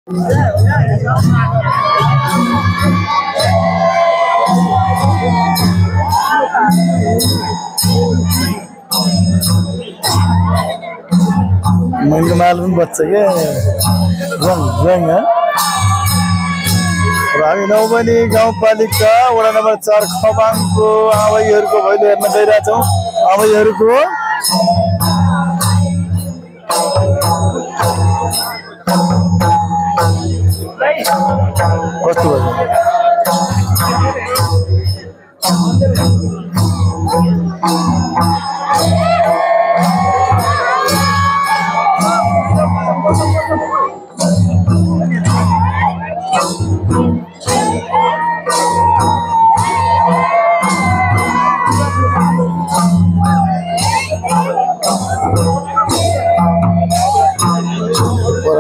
मैले मालुम बच्चा के रङ है हामी नौबनी गाउँपालिका वडा नम्बर 4 खबाङको आवाईहरुको भैलो हेर्न गइरा छौं आवाईहरुको कस्तो भयो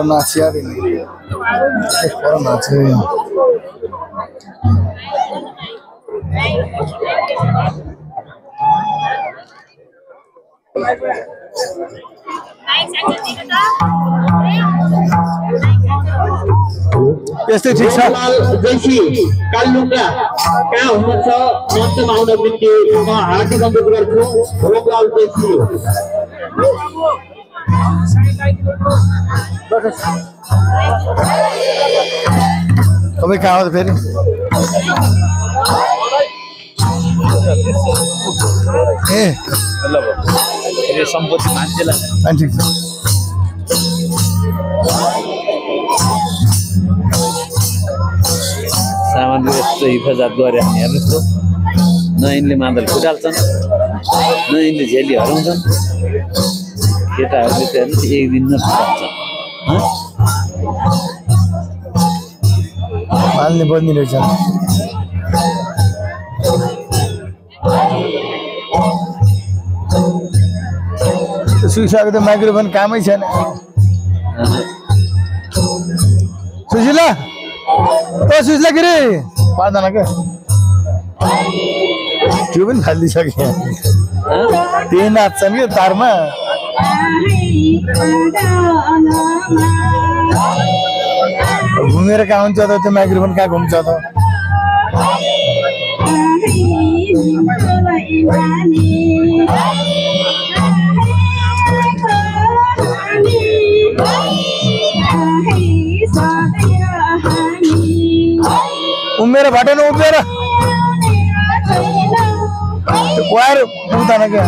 Nacia ini, orang Nacia. यस्तै ठीक छ जैसी कालुङा कहाँ हुनुहुन्छ मञ्चमा आउन बिन्ती म हार्दिक अनुरोध गर्छु रोमलाल जैसी तपाईं कहाँ हो फेरि ए ल यो सम्पत्ति मान्छेलाई ठीक छ सामानले यस्तो हिफाजत गरे हेर्नुस् त न यिनले मादल फुटाल्छन् न यिनले झेली हराउँछन् केटाहरूले त हेर्नुस् एक दिन न फुटाल्छन् माल्ने बन्दी रहेछ सुशीलाको त माइक्रोफोन कामै छैन सुशीला ओ सुशीला के रे पाँचजना क्या त्यो पनि फालिदिइसके त्यही नाच्छन् क्या तारमा घुमेर कहाँ हुन्छ त त्यो माइक्रोफोन कहाँ घुम्छ त उमेर भटेन उभिएर क्वायर पुग्दैन क्या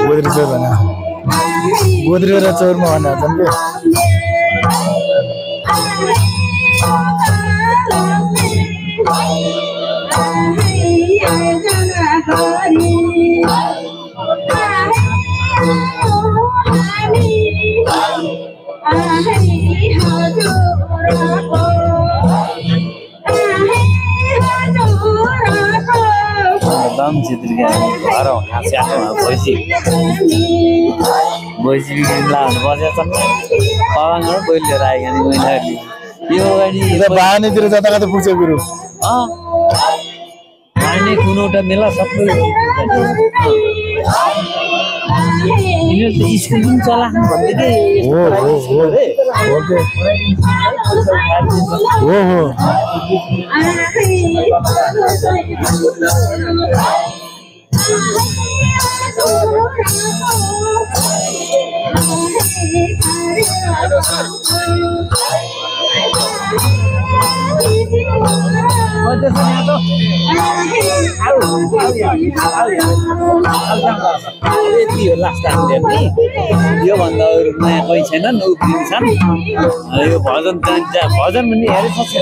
गोद्री चौर भन गोद्री र चौरमा भन्न के दाम चित्रिका घर हाँस्याटोमा भैँसी लाउनु बसेको छन् पवाङबाट बैल लिएर आइकन महिनाहरूले यो गाडी बानीतिर जता कता पुग्छ गुरु बानी कुनौटा मेला सबै स्कुल पनि चलाख्नु भन्दै यो भन्दा अरू नयाँ कोही छैनन् उफ्रिन्छन् यो भजन भजन पनि हेरेपछि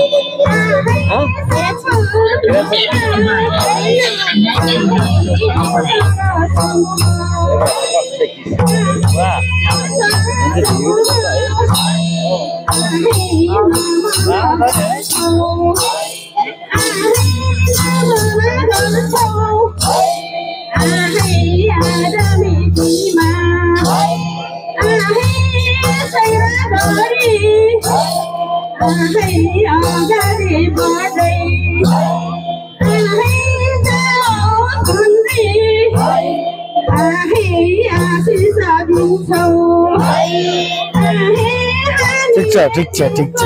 ठीक छ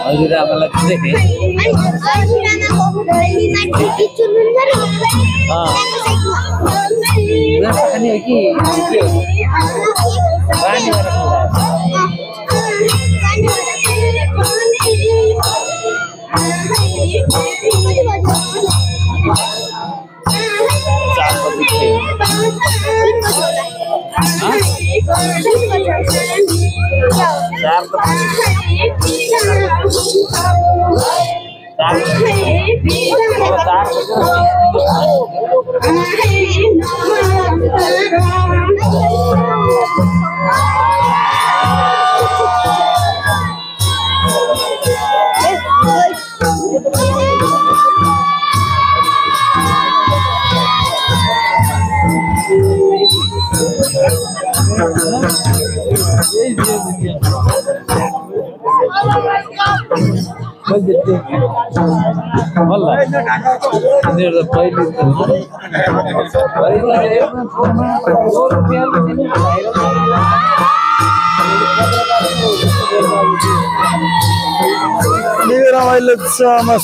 हजुर आमालाई दिँदै खाने हो कि पानी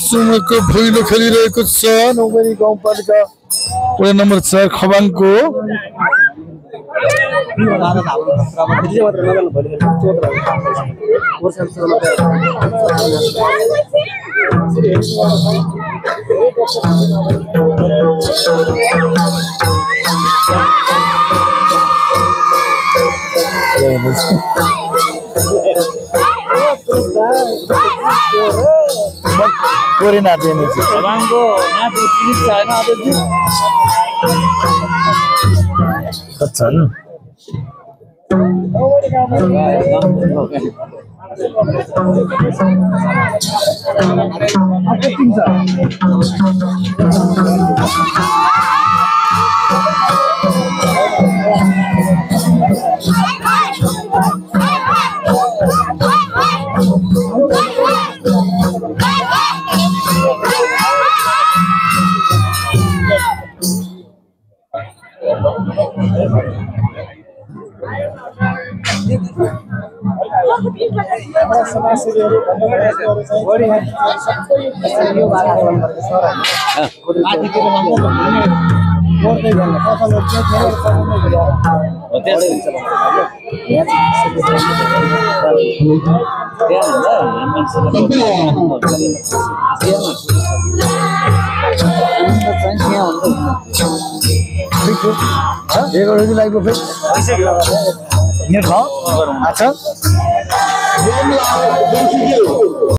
सुमुको भुइँलो खेलिरहेको छ नौबरी गाउँपालिका वडा नम्बर 4 खबाङको कोरी नाच्ने खबाङको नाच छैन छन्